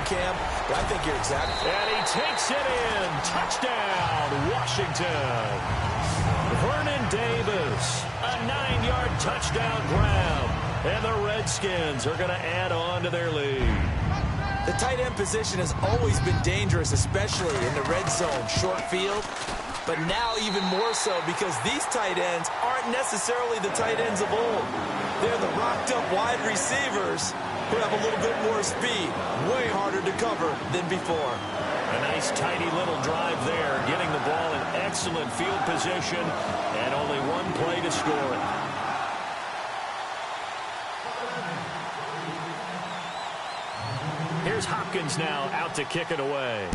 Cam, but I think you're exactly. And he takes it in. Touchdown, Washington. Vernon Davis, a 9-yard touchdown grab. And the Redskins are going to add on to their lead. The tight end position has always been dangerous, especially in the red zone, short field. But now even more so because these tight ends aren't necessarily the tight ends of old. They're the rocked-up wide receivers who have a little bit more speed. Way harder to cover than before. A nice, tidy little drive there, getting the ball in excellent field position, and only one play to score it. Here's Hopkins now out to kick it away.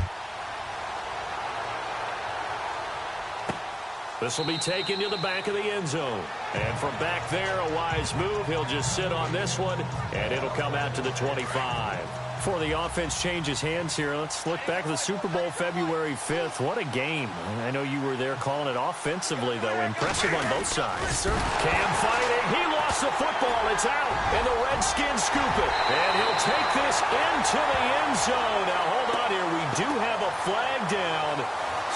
This will be taken to the back of the end zone. And from back there, a wise move. He'll just sit on this one, and it'll come out to the 25. Before the offense changes hands here, let's look back at the Super Bowl February 5th. What a game. I know you were there calling it offensively, though. Impressive on both sides. Yes, sir. Cam fighting. He lost the football. It's out, and the Redskins scoop it. And he'll take this into the end zone. Now, hold on here. We do have a flag down,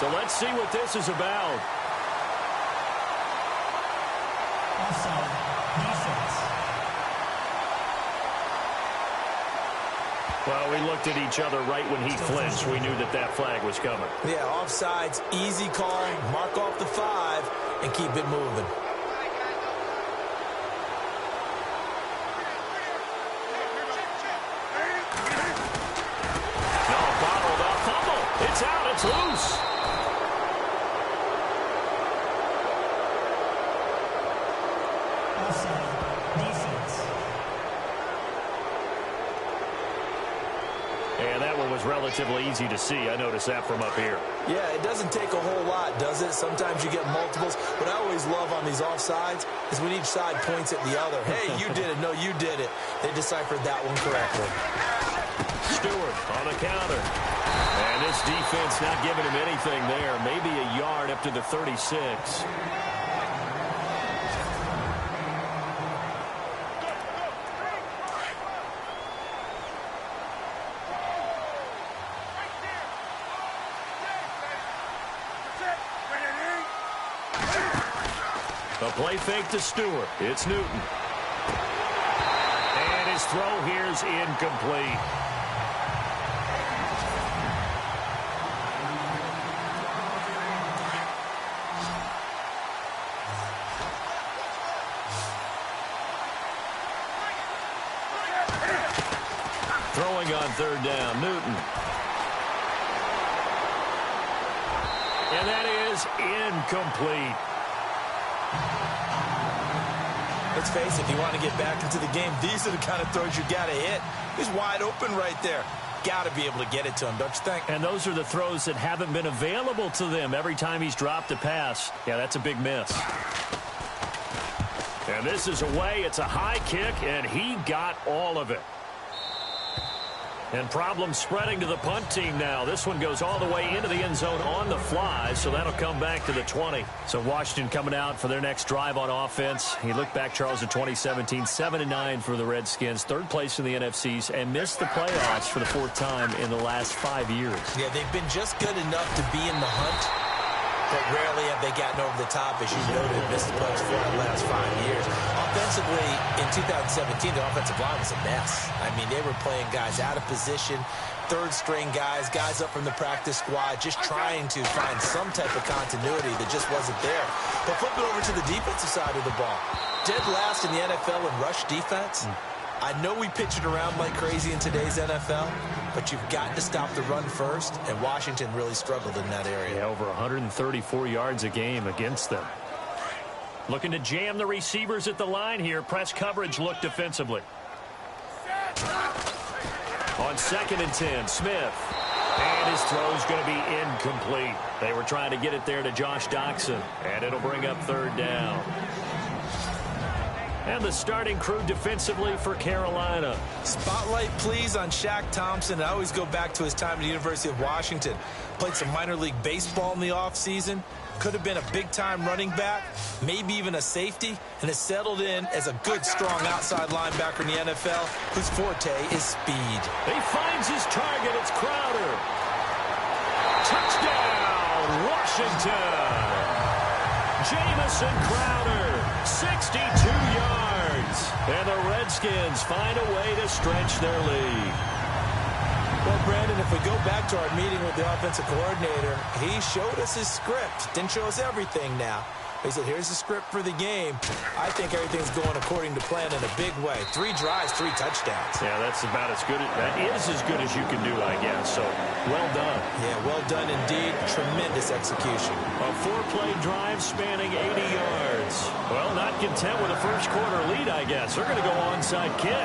so let's see what this is about. Offside, defense. Well, we looked at each other right when he flinched. We knew that that flag was coming. Yeah, offsides, easy call, mark off the 5, and keep it moving. No, bottled up fumble. It's out. It's loose. And that one was relatively easy to see. I noticed that from up here. Yeah, it doesn't take a whole lot, does it? Sometimes you get multiples. What I always love on these offsides is when each side points at the other. Hey, you did it. No, you did it. They deciphered that one correctly. Stewart on a counter. And this defense not giving him anything there. Maybe a yard up to the 36. A play fake to Stewart. It's Newton. And his throw here is incomplete. Throwing on third down, Newton. And that is incomplete. Let's face it, if you want to get back into the game, these are the kind of throws you got to hit. He's wide open right there. Got to be able to get it to him, don't you think? And those are the throws that haven't been available to them every time he's dropped a pass. Yeah, that's a big miss. And this is away. It's a high kick, and he got all of it. And problems spreading to the punt team now. This one goes all the way into the end zone on the fly, so that'll come back to the 20. So Washington coming out for their next drive on offense. He looked back, Charles, in 2017, 7-9 for the Redskins, third place in the NFCs, and missed the playoffs for the 4th time in the last 5 years. Yeah, they've been just good enough to be in the hunt, but rarely have they gotten over the top, as you noted, missed the playoffs for the last 5 years. Offensively, in 2017, the offensive line was a mess. I mean, they were playing guys out of position, third-string guys, guys up from the practice squad, just trying to find some type of continuity that just wasn't there. But flip it over to the defensive side of the ball. Dead last in the NFL in rush defense. I know we pitch it around like crazy in today's NFL, but you've got to stop the run first, and Washington really struggled in that area. Yeah, over 134 yards a game against them. Looking to jam the receivers at the line here. Press coverage look defensively. On 2nd and 10, Smith. And his throw's going to be incomplete. They were trying to get it there to Josh Doxson, and it'll bring up 3rd down. And the starting crew defensively for Carolina. Spotlight, please, on Shaq Thompson. I always go back to his time at the University of Washington. Played some minor league baseball in the offseason. Could have been a big-time running back, maybe even a safety, and has settled in as a good, strong outside linebacker in the NFL whose forte is speed. He finds his target Washington. Jamison Crowder, 62 yards. And the Redskins find a way to stretch their lead. Well, Brandon, if we go back to our meeting with the offensive coordinator, he showed us his script. Didn't show us everything now. He said, here's the script for the game. I think everything's going according to plan in a big way. 3 drives, 3 touchdowns. Yeah, that's about as good. That is as good as you can do, I guess. So, well done. Yeah, well done indeed. Tremendous execution. A 4-play drive spanning 80 yards. Well, not content with a first quarter lead, I guess. They're going to go onside kick.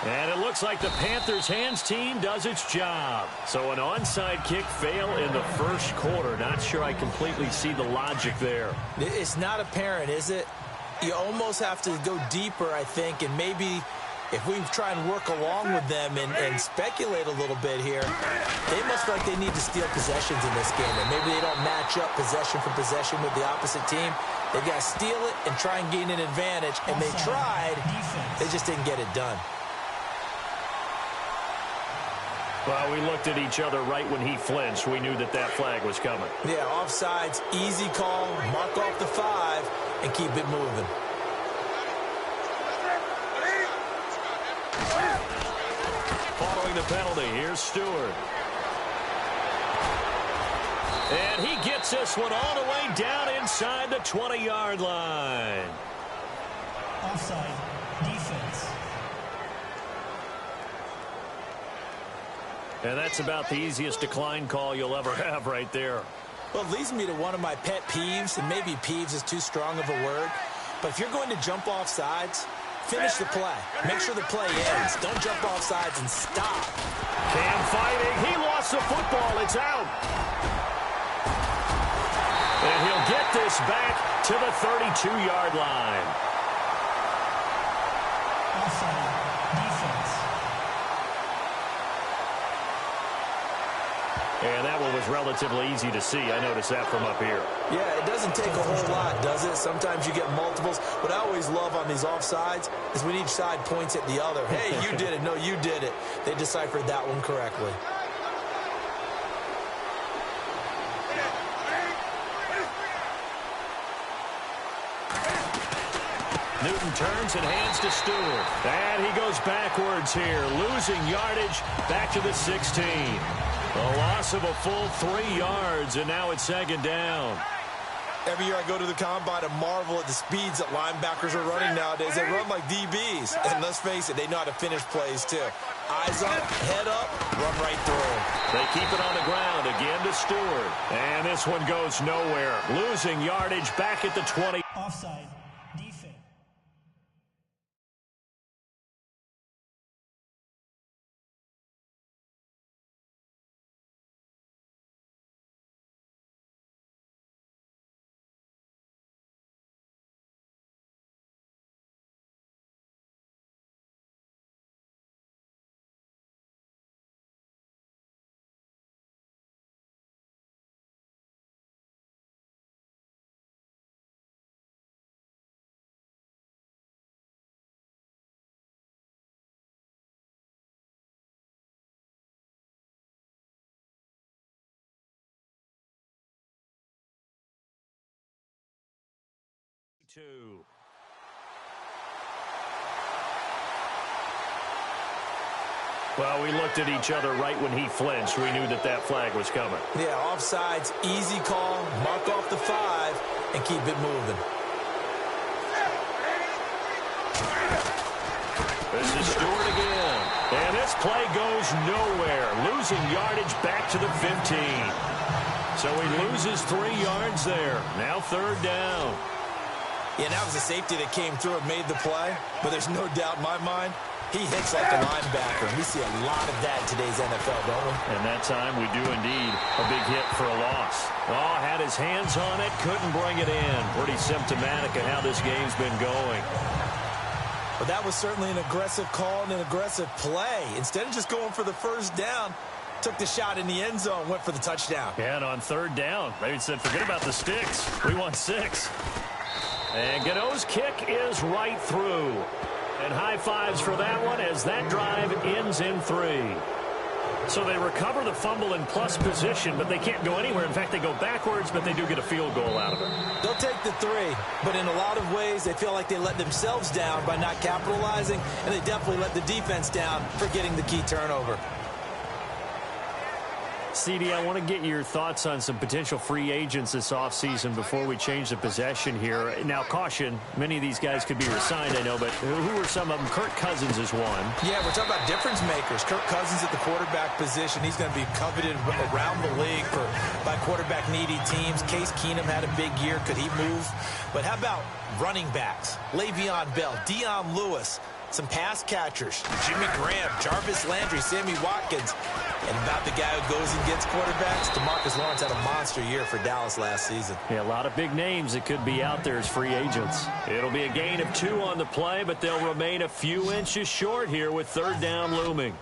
And it looks like the Panthers' hands team does its job. So an onside kick fail in the first quarter. Not sure I completely see the logic there. It's not apparent, is it? You almost have to go deeper, I think, and maybe if we try and work along with them and speculate a little bit here, they must feel like they need to steal possessions in this game, and maybe they don't match up possession for possession with the opposite team. They've got to steal it and try and gain an advantage, and they tried. They just didn't get it done. Well, we looked at each other right when he flinched. We knew that that flag was coming. Yeah, offsides, easy call, mark off the 5, and keep it moving. Following the penalty, here's Stewart. And he gets this one all the way down inside the 20-yard line. Offside. Defense. And that's about the easiest decline call you'll ever have right there. Well, it leads me to one of my pet peeves, and maybe peeves is too strong of a word, but if you're going to jump off sides, finish the play. Make sure the play ends. Don't jump off sides and stop. Cam fighting. He lost the football. It's out. And he'll get this back to the 32-yard line. Offside. Defense. And that one was relatively easy to see. I noticed that from up here. Yeah, it doesn't take a whole lot, does it? Sometimes you get multiples. What I always love on these offsides is when each side points at the other. Hey, you did it. No, you did it. They deciphered that one correctly. Newton turns and hands to Stewart. And he goes backwards here, losing yardage back to the 16. A loss of a full 3 yards, and now it's second down. Every year I go to the combine and marvel at the speeds that linebackers are running nowadays. They run like DBs. And let's face it, they know how to finish plays too. Eyes up, head up, run right through. They keep it on the ground again to Stewart. And this one goes nowhere. Losing yardage back at the 20. Offside. Defense. Well, we looked at each other right when he flinched. We knew that that flag was coming. Yeah, offsides, easy call, mark off the 5, and keep it moving. This is Stewart again. And this play goes nowhere. Losing yardage back to the 15. So he loses 3 yards there. Now third down. Yeah, that was a safety that came through and made the play. But there's no doubt in my mind, he hits like a linebacker. We see a lot of that in today's NFL, don't we? And that time we do indeed a big hit for a loss. Oh, had his hands on it, couldn't bring it in. Pretty symptomatic of how this game's been going. But that was certainly an aggressive call and an aggressive play. Instead of just going for the first down, took the shot in the end zone, went for the touchdown. Yeah, and on third down, they said, forget about the sticks. We want 6. And Gano's kick is right through. And high fives for that one as that drive ends in 3. So they recover the fumble in plus position, but they can't go anywhere. In fact, they go backwards, but they do get a field goal out of it. They'll take the 3, but in a lot of ways, they feel like they let themselves down by not capitalizing, and they definitely let the defense down for getting the key turnover. CD, I want to get your thoughts on some potential free agents this offseason before we change the possession here. Now, caution, many of these guys could be re-signed, I know, but who are some of them? Kirk Cousins is one. Yeah, we're talking about difference makers. Kirk Cousins at the quarterback position. He's going to be coveted around the league by quarterback-needy teams. Case Keenum had a big year. Could he move? But how about running backs? Le'Veon Bell, Dion Lewis, some pass catchers, Jimmy Graham, Jarvis Landry, Sammy Watkins. And about the guy who goes and gets quarterbacks, DeMarcus Lawrence had a monster year for Dallas last season. Yeah, a lot of big names that could be out there as free agents. It'll be a gain of 2 on the play, but they'll remain a few inches short here with 3rd down looming.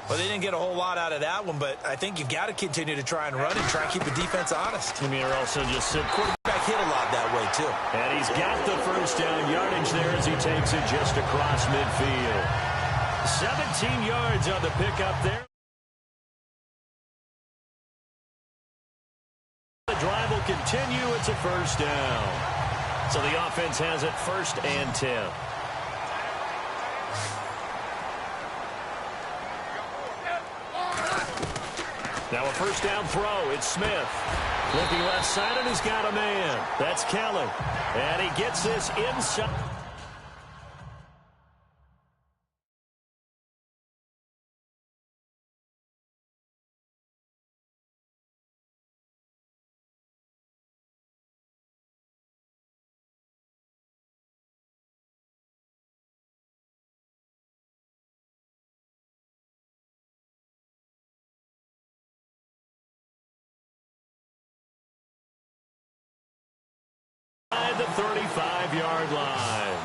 Well, they didn't get a whole lot out of that one, but I think you got to continue to try and run and try and keep the defense honest. I mean, they're also just quarterback hit a lot that way, too. And he's got the 1st down yardage there as he takes it just across midfield. 17 yards on the pickup there. The drive will continue. It's a 1st down. So the offense has it 1st and 10. Now a 1st down throw. It's Smith. Looking left side, and he's got a man. That's Kelly. And he gets this inside. The 35-yard line.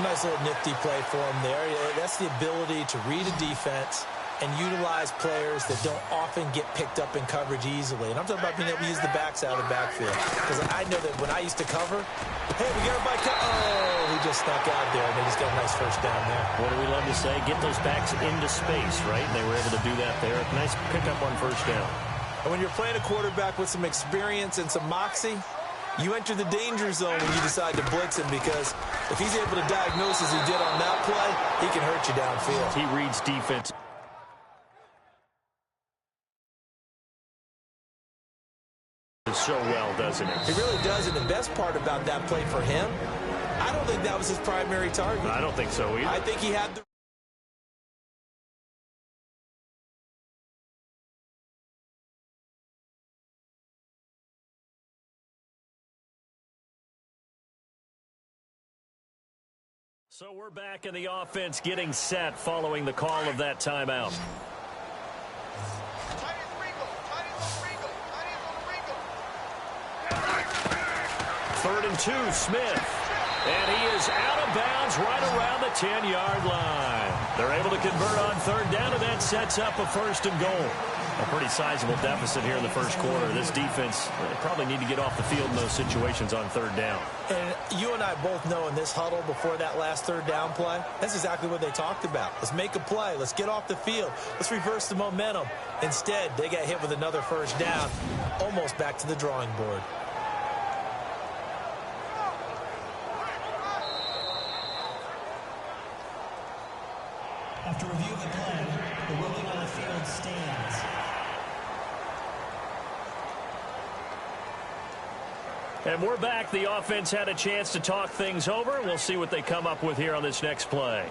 Nice little nifty play for him there. That's the ability to read a defense and utilize players that don't often get picked up in coverage easily. And I'm talking about being able to use the backs out of the backfield. Because I know that when I used to cover, hey, we got everybody he just snuck out there, and they just got a nice 1st down there. What do we love to say? Get those backs into space, right? And they were able to do that there. Nice pickup on 1st down. And when you're playing a quarterback with some experience and some moxie, you enter the danger zone when you decide to blitz him, because if he's able to diagnose as he did on that play, he can hurt you downfield. He reads defense so well, doesn't it? He really does, and the best part about that play for him, I don't think that was his primary target. I don't think so either. I think he had the... So we're back in the offense getting set following the call of that timeout. 3rd and 2, Smith. And he is out of bounds right around the 10-yard line. They're able to convert on 3rd down, and that sets up a 1st and goal. A pretty sizable deficit here in the 1st quarter. This defense probably need to get off the field in those situations on 3rd down. And you and I both know in this huddle before that last 3rd down play, that's exactly what they talked about. Let's make a play. Let's get off the field. Let's reverse the momentum. Instead, they got hit with another 1st down, almost back to the drawing board. After review of the play, the ruling on the field stands. And we're back. The offense had a chance to talk things over. We'll see what they come up with here on this next play.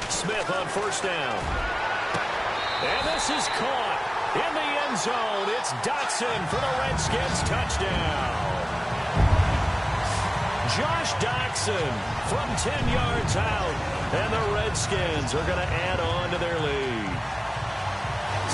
Smith on 1st down. And this is caught in the end zone. It's Dotson for the Redskins touchdown. Josh Dotson from 10 yards out. And the Redskins are going to add on to their lead.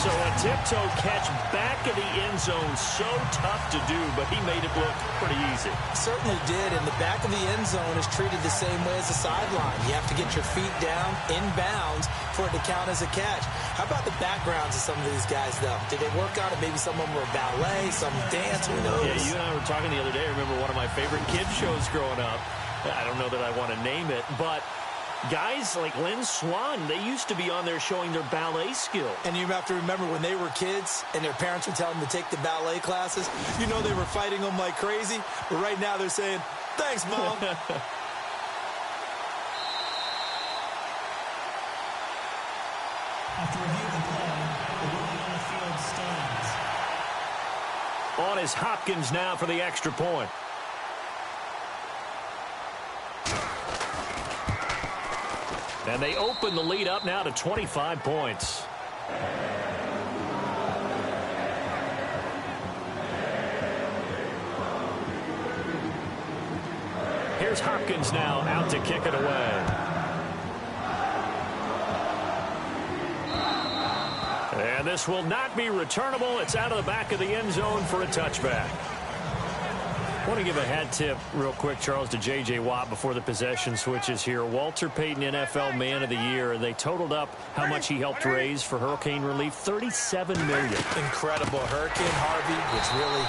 So a tiptoe catch back in the end zone, so tough to do, but he made it look pretty easy. Certainly did, and the back of the end zone is treated the same way as the sideline. You have to get your feet down, inbounds, for it to count as a catch. How about the backgrounds of some of these guys, though? Did they work on it? Maybe some of them were ballet, some dance, who knows? Yeah, you and I were talking the other day. I remember one of my favorite kids shows growing up. I don't know that I want to name it, but guys like Lynn Swan, they used to be on there showing their ballet skill. And you have to remember when they were kids and their parents would tell them to take the ballet classes, you know they were fighting them like crazy. But right now they're saying, thanks, Mom. After reviewing the play, the ruling on the field stands. On is Hopkins now for the extra point. And they open the lead up now to 25 points. Here's Hopkins now out to kick it away. And this will not be returnable. It's out of the back of the end zone for a touchback. I want to give a hat tip real quick, Charles, to J.J. Watt before the possession switches here. Walter Payton, NFL Man of the Year. They totaled up how much he helped raise for hurricane relief, $37 million. Incredible. Hurricane Harvey, which really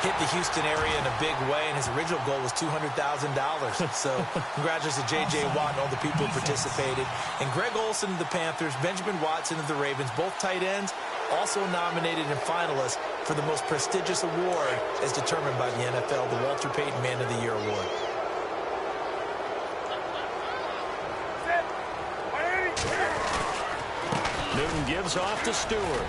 hit the Houston area in a big way, and his original goal was $200,000. So congratulations to J.J. Watt and all the people who participated. And Greg Olsen of the Panthers, Benjamin Watson of the Ravens, both tight ends, also nominated and finalists for the most prestigious award as determined by the NFL, the Walter Payton Man of the Year Award. Newton gives off to Stewart.